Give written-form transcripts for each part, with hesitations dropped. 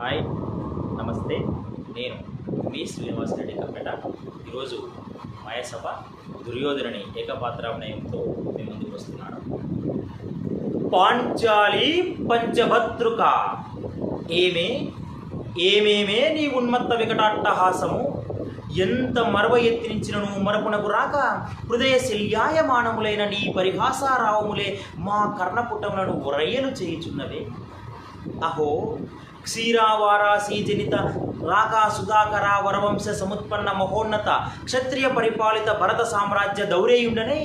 Hi, నమస్తే. నేను మీ శ్రీనివాస్ రెడ్డి కప్పెట. ఈరోజు మయసభ దుర్యోధనుని ఏకపాత్రాభినయంతో మీ ముందుకు వస్తున్నాను. పాంచాలి పంచభద్రుక ఏమేమే నీ ఉన్మత్త వికటాట్టహాసము, ఎంత మరవ ఎత్తినించినను మరపునకు రాక హృదయ శల్యాయమానములైన నీ పరిహాసారావములే మా కర్ణపుటములను ఉరయ్యలు చేయుచున్నవే. అహో క్షీరావారాసీ జనిత రాకా సుధాకర వరవంశ సముత్పన్న మహోన్నత క్షత్రియ పరిపాలిత భరత సామ్రాజ్య దౌరేయుండనే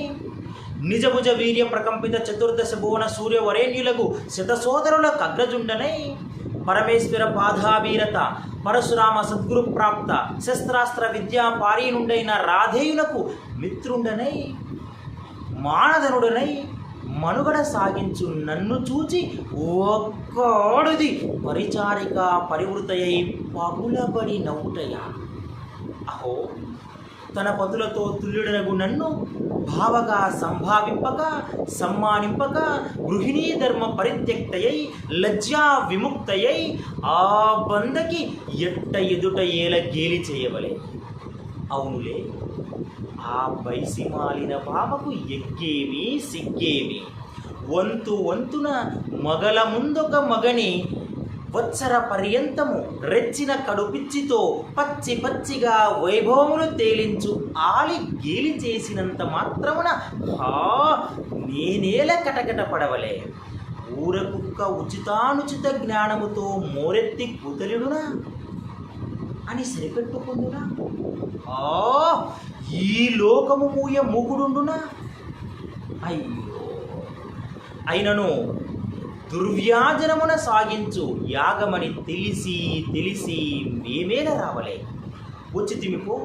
నిజభుజ వీర్య ప్రకంపిత చతుర్దశ భువన సూర్యవరేణ్యులకు శతసోదరులకు అగ్రజుండనే పరమేశ్వర పాదాభీరత పరశురామ సద్గురు ప్రాప్త శస్త్రాస్త్ర విద్యా పారీనుండైన రాధేయులకు మిత్రుండనై మానధనుడనై మనుగడ సాగించు నన్ను చూచి ఒక్కోడిది పరిచారిక పరివృతయై పగులబడి నవ్వుటయా. అహో తన పదులతో తుల్యుడనగు నన్ను భావగా సంభావింపక సమ్మానింపక గృహిణీ ధర్మ పరిత్యక్తయై లజ్జా విముక్తయై ఆ బందకి ఎట్ట ఎదుట ఏల గేలి చేయవలే. అవునులే, ఆ బైసిమాలిన భావకు ఎగ్గేమి సిగ్గేమి. వంతున మగల ముందొక మగని వత్సర పర్యంతము రెచ్చిన కడుపిచ్చితో పచ్చిగా వైభవములు తేలించు ఆలి గేలి చేసినంత మాత్రమున నేనేల కటకట పడవలే. ఊరకుక్క ఉచితానుచిత జ్ఞానముతో మోరెత్తి కుతలిడునా అని సరిపెట్టుకుందునా. ఈ లోకము మూయ మూకుడుండునా. అయ్యో, అయినను దుర్వ్యాజనమున సాగించు యాగమని తెలిసి మేమేల రావలే. ఉచితిమిపో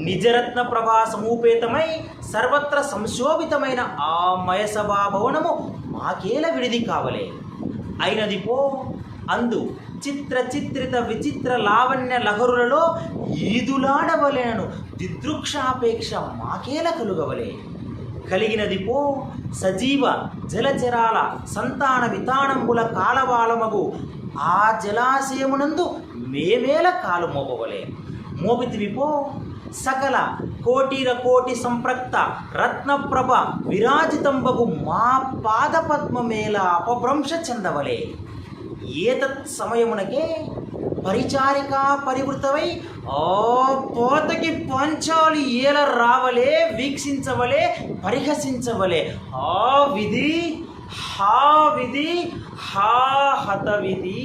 నిజరత్న ప్రభా సమూపేతమై సర్వత్ర సంశోభితమైన ఆ మయసభా భవనము మాకేల విడిది కావలే. అయినది పో అందు చిత్రిత విచిత్ర లావణ్య లహరులలో ఈదులాడవలెనను దిదృక్షాపేక్ష మాకేల కలుగవలే. కలిగినది పో సజీవ జలచరాల సంతాన వితానంబుల కాలవాలమగు ఆ జలాశయమునందు మేమేల కాలు మోపవలే. మోపితివి పో సకల కోటి సంప్రక్త రత్నప్రభ విరాజితంబగు మా పాదపద్మమేల అపభ్రంశ చెందవలే. ఏతత్ సమయమునకే పరిచారిక పరివృతమై ఆ పోతకి పంచాలి ఏల రావలే, వీక్షించవలే, పరిహసించవలే. హా విధి హా హత విధి.